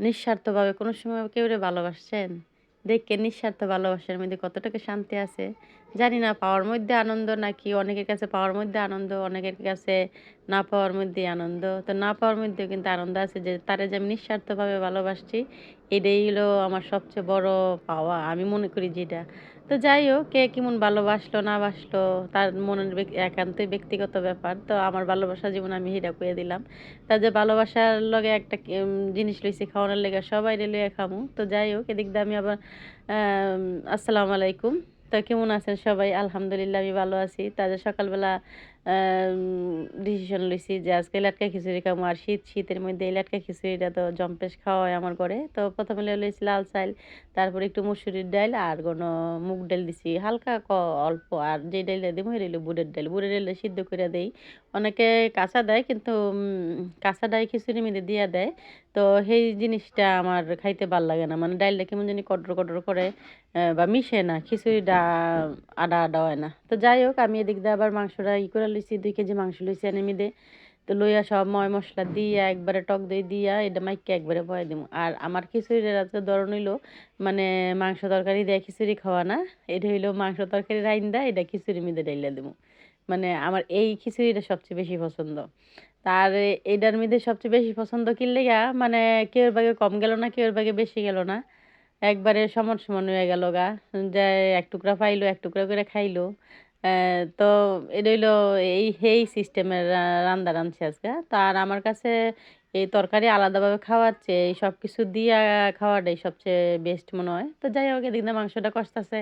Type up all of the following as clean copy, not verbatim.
নিঃস্বার্থভাবে কোনো সময় কেউরে ভালোবাসছেন? দেখে নিঃস্বার্থ ভালোবাসার মধ্যে কতটুকু শান্তি আছে। জানি না পাওয়ার মধ্যে আনন্দ নাকি অনেকের কাছে পাওয়ার মধ্যে আনন্দ, অনেকের কাছে না পাওয়ার মধ্যেই আনন্দ। তো না পাওয়ার মধ্যেও কিন্তু আনন্দ আছে যে তারে যে আমি নিঃস্বার্থভাবে ভালোবাসছি, এটাই হলো আমার সবচেয়ে বড় পাওয়া। আমি মনে করি যেটা। তো যাই হোক, কে কেমন ভালোবাসলো না বাসলো তার মনের একান্তই ব্যক্তিগত ব্যাপার। তো আমার ভালোবাসা জীবন আমি হিরা কইয়া দিলাম। তা যে ভালোবাসার লগে একটা জিনিস লইছি খাওয়ানোর লেগে সবাইরে লইয়া খামু। তো যাই হোক, এদিক দিয়ে আমি আবার আম আসসালামু আলাইকুম। তো কেমন আছেন সবাই? আলহামদুলিল্লাহ আমি ভালো আছি। তা যে সকালবেলা ডিসিশন লইছি যে আজকে লাটকা খিচুড়ি খামু। আর শীতের মধ্যে এই লাটকা খিচুড়িটা তো জম্পেশ খাওয়া হয় আমার ঘরে। তো ১ম এ লইছি লাল চাইল, তারপরে একটু মসুরির ডাইল আর মুগ ডাইল দিছি হালকা অল্প। আর যে ডাইলটা দিমু এটা হইলো বুটের ডাইল। বুটের ডাইলটা সিদ্ধ কইরা দেই। অনেকে কাঁচা দেয় কিন্তু কাঁচাটাই খিচুড়ির মধ্যে দিয়া দেয়। তো সেই জিনিসটা আমার খাইতে ভাল লাগে না। মানে ডাইলটা কেমন জানি কড়র, কড়র করে বা মিশে না। খিচুড়িটা আডা, আডা হয় না। তো যাই হোক, আমি এদিক দিয়ে আবার মাংসটা করে লইছি। ২ কেজি মাংস লইছি এনে মিদে। তো লইয়া সব মসলা দিয়া একবারে টক দই দিয়া এটা মাইক্কা একবারে বয়া দিমু। আর আমার খিচুড়ির আজকে ধরন হইলো মানে মাংস তরকারি দিয়া খিচুড়ি খাওয়া না। এটা হইলো মাংস তরকারি রাইন্দা এটা খিচুড়ির মধ্যে ডাইলা দিমু। মানে আমার এই খিচুড়িটা সবচেয়ে বেশি পছন্দ। তার এইটার মধ্যে সবচেয়ে বেশি পছন্দ কি লিগা মানে কেউর ভাগে কম গেল না, কেউর ভাগে বেশি গেল না। একবারে সমান, সমান হয়ে গেল গা। যে এক টুকরা পাইলো, এক টুকরা করে খাইলো। অ্যা তো এটা হইলো এই সিস্টেমের রান্দা রাঁধছি আজকে। তো আর আমার কাছে এই তরকারি আলাদাভাবে খাওয়ার চেয়ে এই সবকিছু দিয়া খাওয়াটাই সবচেয়ে বেস্ট মনে হয়। তো যাই হোক, এদিক দিয়ে মাংসটা কষতাছে।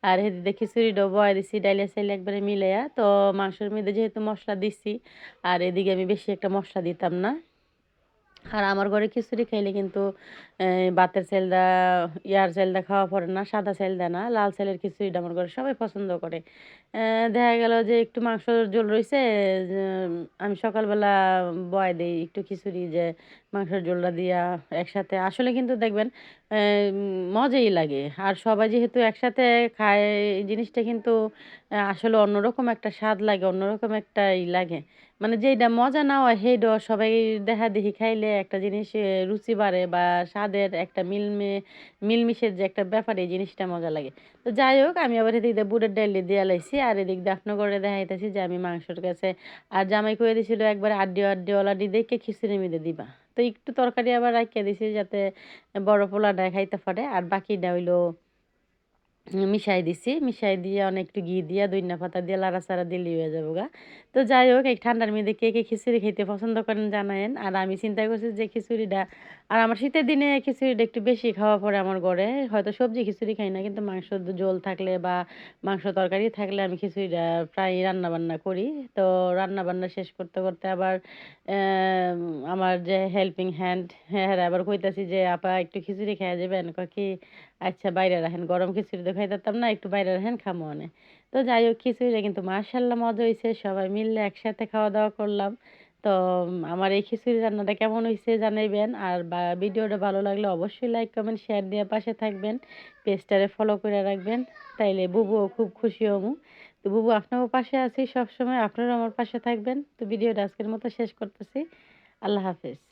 আর এদিকে খিচুড়িটাও বয়া দিছি ডাইলে চাইলে একবারে মিলাইয়া। তো মাংসের মধ্যে যেহেতু মসলা দিছি, আর এদিকে আমি বেশি একটা মসলা দিতাম না। আর আমার ঘরে খিচুড়ি খাইলে কিন্তু ভাতের চাইলদা ইয়ার চাইলদা খাওয়া পড়ে না, সাদা চাইলদা না, লাল চালের খিচুড়িটা আমার ঘরে সবাই পছন্দ করে। দেখা গেল যে একটু মাংসর ঝোল রইছে, যে আমি সকালবেলা বয় দেই একটু খিচুড়ি যে মাংসের ঝোলটা দিয়া একসাথে। আসলে কিন্তু দেখবেন মজাই লাগে। আর সবাই যেহেতু একসাথে খায় এই জিনিসটা কিন্তু আসলে অন্যরকম একটা স্বাদ লাগে, অন্যরকম একটা লাগে। মানে যেইটা মজা না হয় সেইটা সবাই দেখাদেখি খাইলে একটা জিনিস রুচি বাড়ে বা স্বাদের একটা মিলমিশের যে একটা ব্যাপার এই জিনিসটা মজা লাগে। তো যাই হোক, আমি আবার এদিক দিয়ে বুটের ডাইল দিয়া লাইছি আর এদিক দিয়ে আপনার করে দেখাইতেছি যে আমি মাংসর কাছে। আর জামাই কইয়া দিছিল একবারে আড্ডি দেখে খিচুড়ি মিদে দিবা। তো একটু তরকারি আবার রাইখা দিছি যাতে বড় পোলাটা খাইতে পারে। আর বাকিটা হইলো মিশাই দিছি। মিশাই দিয়ে অনেক একটু ঘি দিয়া, ধইন্যা পাতা দিয়ে লাড়াচাড়া দিলেই হয়ে যাবো গা। তো যাই হোক, এই ঠান্ডার মধ্যে কে, কে খিচুড়ি খাইতে পছন্দ করেন জানায়েন। আর আমি চিন্তা করছি যে খিচুড়িটা আর আমার শীতের দিনে খিচুড়িটা একটু বেশি খাওয়া পড়ে আমার ঘরে। হয়তো সবজি খিচুড়ি খাই না কিন্তু মাংসর ঝোল থাকলে বা মাংস তরকারি থাকলে আমি খিচুড়িটা প্রায়ই রান্নাবান্না করি। তো রান্নাবান্না শেষ করতে, করতে আবার আমার যে হেল্পিং হ্যান্ড হ্যাঁ, আবার কইতাছি যে, "আপা একটু খিচুড়ি খাইয়া যাবেন?" কয় কি, "আচ্ছা বাইরে রাহেন। গরম খিচুড়ি তো খাইতাম না। একটু বাইরে রাহেন, খামু অনে।" তো যাই হোক, খিচুড়িটা কিন্তু মাশাআল্লাহ মজা হইছে। সবাই মিললে একসাথে খাওয়া-দাওয়া করলাম। তো আমার এই খিচুড়ি রান্নাটা কেমন হইছে জানাইবেন। আর ভিডিওটা ভালো লাগলে অবশ্যই লাইক, কমেন্ট, শেয়ার দিয়ে পাশে থাকবেন। পেজটারে ফলো করে রাখবেন। তাইলে বুবুও খুব খুশি হমু। তো বুবু আপনারও পাশে আছি সবসময়। আপনারাও আমার পাশে থাকবেন। তো ভিডিওটা আজকের মতো শেষ করতেছি। আল্লাহ হাফেজ।